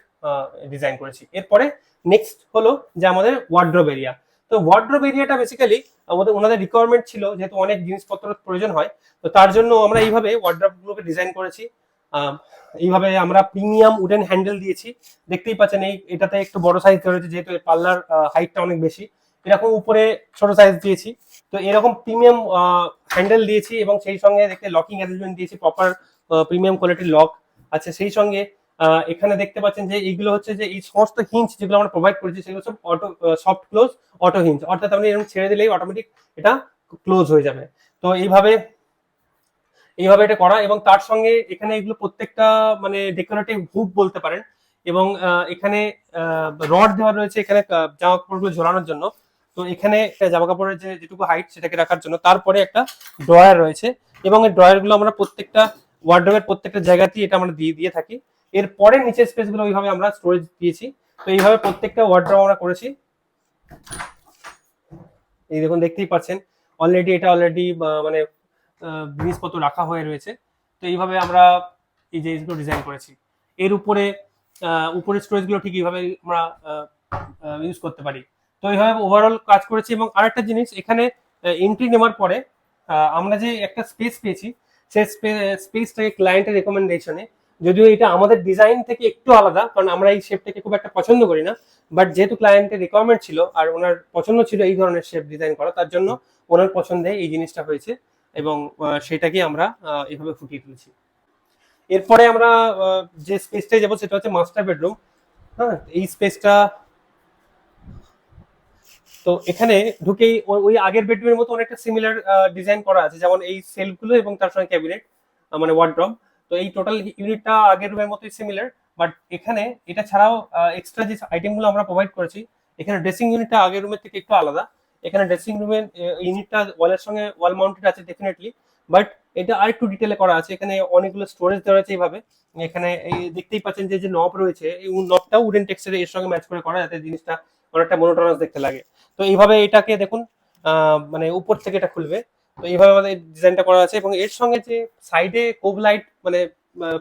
ডিজাইন করেছি। এরপরে নেক্সট হলো যে আমাদের ওয়ার্ড্রোব এরিয়া। তো ওয়ার্ড্রোব এরিয়াটা বেসিক্যালি ওনাদের রিকোয়ারমেন্ট ছিল, যেহেতু অনেক জিনিসপত্র প্রয়োজন হয়, তো তার জন্য আমরা এইভাবে ওয়ার্ড্রোব গুলোকে ডিজাইন করেছি। এইভাবে আমরা প্রিমিয়াম উডেন হ্যান্ডেল দিয়েছি, দেখতেই পাচ্ছেন। এটাতে একটু বড় সাইজ ধরেছে, যেহেতু পাল্লার হাইটটা অনেক বেশি, এরকম উপরে ছোট সাইজ দিয়েছি। তো এরকম প্রিমিয়াম হ্যান্ডেল দিয়েছি, এবং সেই সঙ্গে দেখতে লকিং অ্যারেঞ্জমেন্ট দিয়েছি, প্রপার প্রিমিয়াম কোয়ালিটির লক আছে। সেই সঙ্গে এখানে দেখতে পাচ্ছেন যে এইগুলো হচ্ছে যে এই সমস্ত হিঞ্চ যেগুলো আমরা প্রোভাইড করেছি, সেগুলো সব auto soft close auto hinge, অর্থাৎ আপনি এরকম ছেড়ে দিলেই অটোমেটিক এটা ক্লোজ হয়ে যাবে। তো এইভাবে এটা করা, এবং তার সঙ্গে এখানে এগুলো প্রত্যেকটা মানে ডেকোরেটিভ হুক বলতে পারেন। এবং এখানে রড দেওয়া রয়েছে এখানে জামা কাপড়গুলো ঝোলানোর জন্য। তো এখানে জামা কাপড়ের যেটুকু হাইট সেটাকে রাখার জন্য, তারপরে একটা ড্রয়ার রয়েছে, এবং এই ড্রয়ার গুলো আমরা প্রত্যেকটা ওয়ার্ডরোবের প্রত্যেকটা জায়গাতেই এটা আমরা দিয়ে থাকি। এরপরে নিচের স্পেস গুলো ওইভাবে আমরা স্টোরেজ দিয়েছি। তো এইভাবে প্রত্যেকটা ওয়ার্ডরোব আমরা করেছি। এই দেখুন, দেখতেই পাচ্ছেন অলরেডি মানে জিনিসপত্র রাখা হয়ে রয়েছে। তো এইভাবে আমরা এই জিনিসগুলো ডিজাইন করেছি। এর উপরে স্টোরেজ গুলো ঠিক এইভাবে আমরা ইউজ করতে পারি। তো এইভাবে ওভারঅল কাজ করেছি। এবং আরেকটা জিনিস, এখানে এন্ট্রি নেওয়ার পরে আমরা যে একটা স্পেস পেয়েছি, সেই স্পেসটাকে ক্লায়েন্টের রেকমেন্ডেশনে, যদিও এটা আমাদের ডিজাইন থেকে একটু আলাদা, কারণ আমরা এই শেপটাকে খুব একটা পছন্দ করি না, বাট যেহেতু ক্লায়েন্টের রিকোয়ারমেন্ট ছিল আর ওনার পছন্দ ছিল এই ধরনের শেপ ডিজাইন করা, তার জন্য ওনার পছন্দে এই জিনিসটা হয়েছে, এবং সেটাকে আমরা এইভাবে ফুটিয়ে তুলেছি। এরপরে আমরা যে স্পেসটায় যাবো সেটা হচ্ছে মাস্টার বেডরুম। হ্যাঁ, এই স্পেসটা, তো এখানে ঢুকেই ওই আগের বেডরুমের মতো অনেকটা সিমিলার ডিজাইন করা আছে, যেমন এই সেলফগুলো এবং তার সঙ্গে ক্যাবিনেট মানে ওয়ার্ড্রব। তো এই টোটাল ইউনিটটা আগের রুমের মতোই সিমিলার, বাট এখানে এটা ছাড়াও এক্সট্রা যে আইটেমগুলো আমরা প্রোভাইড করেছি, এখানে ড্রেসিং ইউনিটটা আগের রুমের থেকে একটু আলাদা, এখানে ড্রেসিং রুমের ইউনিটটা ওয়ালের সঙ্গে ওয়াল মাউন্টেড আছে ডেফিনেটলি, বাট এটা আর একটু ডিটেলে করা আছে। এখানে অনেকগুলো স্টোরেজ দেওয়া আছে এইভাবে। এখানে এই দেখতেই পাচ্ছেন যে নব রয়েছে, এই নবটাও উডেন টেক্সচারে এর সঙ্গে ম্যাচ করে করা, যাতে জিনিসটা অনেকটা মনোটোনাস দেখতে লাগে। তো এইভাবে এটাকে দেখুন মানে উপর থেকে এটা খুলবে। তো এইভাবে আমাদের ডিজাইনটা করা আছে, এবং এর সঙ্গে যে সাইডে কোব লাইট মানে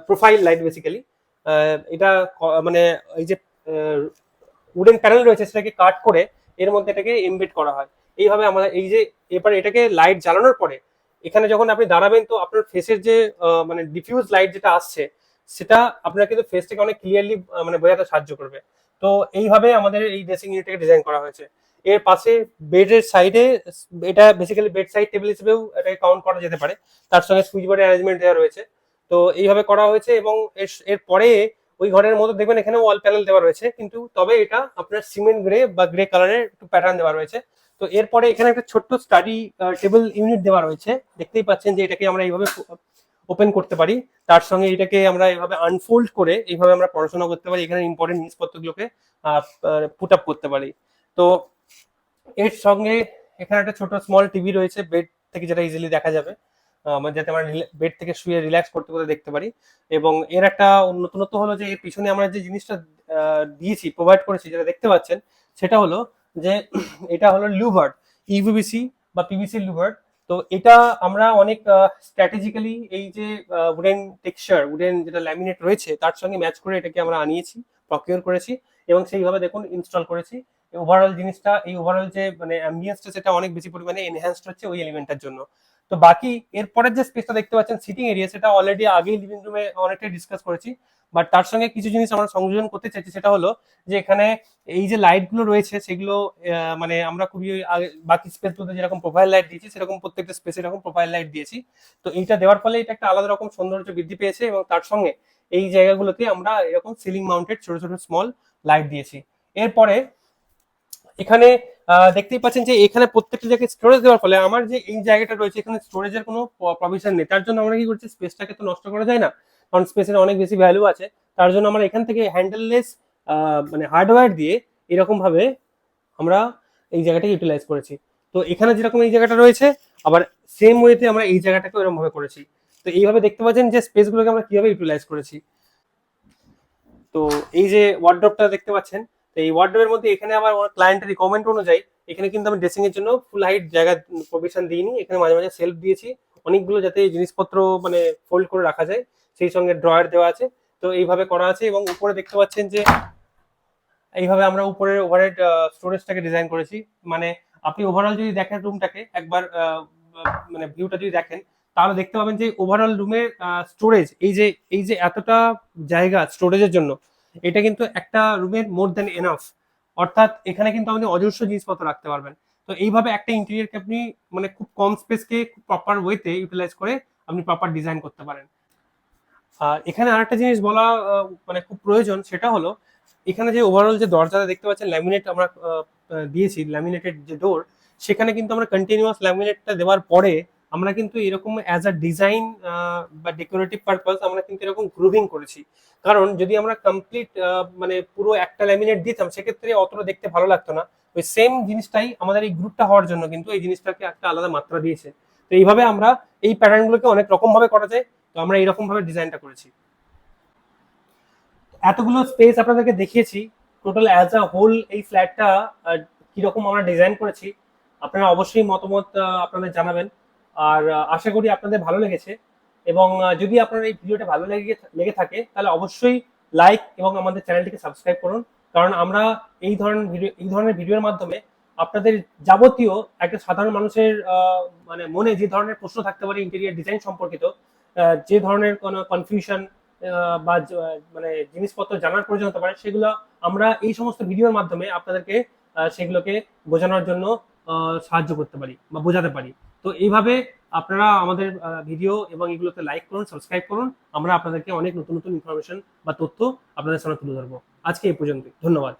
প্রোফাইল লাইট বেসিক্যালি, এটা মানে এই যে উডেন প্যানেল রয়েছে সেটাকে কাট করে এর মধ্যে এটাকে এমবেড করা হয়। এইভাবে আমরা এই যে এবার এটাকে লাইট জ্বালানোর পরে এখানে যখন আপনি দাঁড়াবেন, তো আপনার ফেসের যে মানে ডিফিউজ লাইট যেটা আসছে সেটা আপনার কিন্তু ফেসটাকে অনেক ক্লিয়ারলি মানে বোঝাতে সাহায্য করবে। তো এইভাবে আমাদের এই ড্রেসিং ইউনিটটাকে ডিজাইন করা হয়েছে। এর পাশে বেডের সাইডে, এটা বেসিক্যালি বেড সাইড টেবিল হিসেবেও এটাকে কাউন্ট করা যেতে পারে, তার সঙ্গে সুইচ বোর্ডের অ্যারেঞ্জমেন্ট দেওয়া রয়েছে। তো এইভাবে করা হয়েছে, এবং এর পরে ওই ঘরের মধ্যে দেখবেন এখানে ওয়াল প্যানেল দেওয়া রয়েছে, কিন্তু তবে এটা আপনার সিমেন্ট গ্রে বা গ্রে কালারের একটু প্যাটার্ন দেওয়া রয়েছে। তো এরপরে এখানে একটা ছোট্ট স্টাডি টেবিল ইউনিট দেওয়া রয়েছে, দেখতেই পাচ্ছেন যে এটাকে আমরা এইভাবে ওপেন করতে পারি, তার সঙ্গে এটাকে আমরা এইভাবে আনফোল্ড করে এইভাবে আমরা পড়াশোনা করতে পারি, এখানে ইম্পর্টেন্ট জিনিসপত্রগুলোকে পুট আপ করতে পারি। তো এর সঙ্গে এখানে একটা ছোট স্মল টিভি রয়েছে বেড থেকে, যেটা ইজিলি দেখা যাবে, যাতে আমরা বেড থেকে শুয়ে রিল্যাক্স করতে করতে দেখতে পারি। এবং এর একটা নতুনত্ব হলো যে এর পিছনে আমরা যে জিনিসটা দিয়েছি, প্রোভাইড করেছি, যেটা দেখতে পাচ্ছেন, সেটা হলো যে এটা হলো লুভার্ড, ইউভিসি বা পিভিসি লুভার্ড। তো এটা আমরা অনেক স্ট্র্যাটেজিক্যালি এই যে উডেন টেক্সচার, উডেন যেটা ল্যামিনেট রয়েছে তার সঙ্গে ম্যাচ করে এটাকে আমরা আনিয়েছি, প্রকিউর করেছি, এবং সেইভাবে দেখুন ইনস্টল করেছি। ওভারঅল জিনিসটা, এই ওভারঅল যে মানে অ্যাম্বিয়েন্সটা, সেটা অনেক বেশি পরিমাণে এনহ্যান্সড হচ্ছে ওই এলিমেন্টটার জন্য। তো বাকি এরপরের যে স্পেসটা দেখতে পাচ্ছেন সিটিং এরিয়া, সেটা অলরেডি আগেই লিভিং রুমে অনেকটাই ডিসকাস করেছি, বাট তার সঙ্গে কিছু জিনিস আমরা সংযোজন করতে চাইছি। সেটা হলো যে এখানে এই যে লাইট গুলো রয়েছে সেগুলো মানে আমরা খুবই বাকি স্পেস গুলোতে যেরকম প্রোফাইল লাইট দিয়েছি, সেরকম প্রত্যেকটা স্পেসে এরকম প্রোফাইল লাইট দিয়েছি। তো এইটা দেওয়ার ফলে এটা একটা আলাদা রকম সৌন্দর্য বৃদ্ধি পেয়েছে, এবং তার সঙ্গে এই জায়গাগুলোতে আমরা এরকম সিলিং মাউন্টেড ছোট ছোট স্মল লাইট দিয়েছি। এরপরে এখানে দেখতেই পাচ্ছেন যে এখানে প্রত্যেকটা জায়গায় স্টোরেজ দেওয়ার ফলে আমার যে এই জায়গাটা রয়েছে, এখানে স্টোরেজের কোনো প্রভিশন নেই। তার জন্য আমরা কি করছি, স্পেসটাকে তো নষ্ট করা যায় না, কারণ স্পেসের অনেক বেশি ভ্যালু আছে। তার জন্য আমরা এখান থেকে হ্যান্ডেললেস মানে হার্ডওয়্যার দিয়ে এরকম ভাবে আমরা এই জায়গাটাকে ইউটিলাইজ করেছি। তো এখানে যেরকম এই জায়গাটা রয়েছে, আবার সেম ওয়েতে আমরা এই জায়গাটাকে এরকম ভাবে করেছি। তো এইভাবে দেখতে পাচ্ছেন যে স্পেসগুলোকে আমরা কিভাবে ইউটিলাইজ করেছি। তো এই যে ওয়ার্ডরোবটা দেখতে পাচ্ছেন, তো এই ওয়ার্ডরোবের মধ্যে এখানে আবার ক্লায়েন্টের রিকমেন্ড অনুযায়ী এখানে কিন্তু আমি ড্রেসিং এর জন্য ফুল হাইট জায়গা প্রভিশন দিইনি, এখানে মাঝে মাঝে সেলফ দিয়েছি অনেকগুলো, যাতে জিনিসপত্র মানে ফোল্ড করে রাখা যায়, সেই সঙ্গে ড্রয়ার দেওয়া আছে। তো এইভাবে করা আছে, এবং উপরে দেখতে পাচ্ছেন যে এইভাবে আমরা উপরের ওভারহেড স্টোরেজটাকে ডিজাইন করেছি। মানে আপনি ওভারঅল যদি দেখেন রুমটাকে একবার মানে ভিউটা যদি দেখেন, তাহলে দেখতে পাবেন যে ওভারঅল রুমের স্টোরেজ, এই যে এতটা জায়গা স্টোরেজের জন্য, এটা কিন্তু একটা রুমের মোর দ্যান এনাফ। অর্থাৎ এখানে কিন্তু আপনি অজস্র জিনিসপত্র রাখতে পারবেন। তো এইভাবে একটা ইন্টেরিয়রকে আপনি মানে খুব কম স্পেসকে খুব প্রপার ওয়েতে ইউটিলাইজ করে আপনি প্রপার ডিজাইন করতে পারেন। আর এখানে আরেকটা জিনিস বলা মানে খুব প্রয়োজন, সেটা হলো এখানে যে ওভারঅল যে দরজাটা দেখতে পাচ্ছেন ল্যামিনেট আমরা দিয়েছি, ল্যামিনেটেড যে ডোর, সেখানে কিন্তু আমরা কন্টিনিউয়াস ল্যামিনেটটা দেওয়ার পরে আমরা কিন্তু এরকম অ্যাজ আ ডিজাইন বা ডেকোরেটিভ পারপাস আমরা কিন্তু এরকম গ্রুভিং করেছি। কারণ যদি আমরা কমপ্লিট মানে পুরো একটা ল্যামিনেট দিতাম, সেক্ষেত্রে অতটা দেখতে ভালো লাগতো না। ওই সেম জিনিসটাই আমাদের এই গ্রুপটা হওয়ার জন্য কিন্তু এই জিনিসটাকে একটা আলাদা মাত্রা দিয়েছে। তো এইভাবে আমরা এই প্যাটার্নগুলোকে অনেক রকম ভাবে করা যায়, তো আমরা এইরকম ভাবে ডিজাইনটা করেছি। এতগুলো স্পেস আপনাদেরকে দেখিয়েছি, টোটাল অ্যাজ আ হোল এই ফ্ল্যাটটা কিরকম আমরা ডিজাইন করেছি, আপনারা অবশ্যই মতামত আপনাদের জানাবেন। আর আশা করি আপনাদের ভালো লেগেছে, এবং যদি আপনার এই ভিডিওটা ভালো লেগে থাকে তাহলে অবশ্যই লাইক এবং আমাদের চ্যানেলটিকে সাবস্ক্রাইব করুন, কারণ আমরা এই ধরনের ভিডিওর মাধ্যমে আপনাদের যাবতীয় একটা সাধারণ মানুষের মানে মনে যে ধরনের প্রশ্ন থাকতে পারে ইন্টেরিয়ার ডিজাইন সম্পর্কিত, যে ধরনের কোনো কনফিউশন বা মানে জিনিসপত্র জানার প্রয়োজন হতে পারে, সেগুলো আমরা এই সমস্ত ভিডিওর মাধ্যমে আপনাদেরকে সেগুলোকে বোঝানোর জন্য সাহায্য করতে পারি বা বোঝাতে পারি। তো এইভাবে আপনারা আমাদের ভিডিও এবং এগুলোতে লাইক করুন, সাবস্ক্রাইব করুন, আমরা আপনাদেরকে অনেক নতুন নতুন ইনফরমেশন বা তথ্য আপনাদের সামনে তুলে ধরবো। আজকে এই পর্যন্ত, ধন্যবাদ।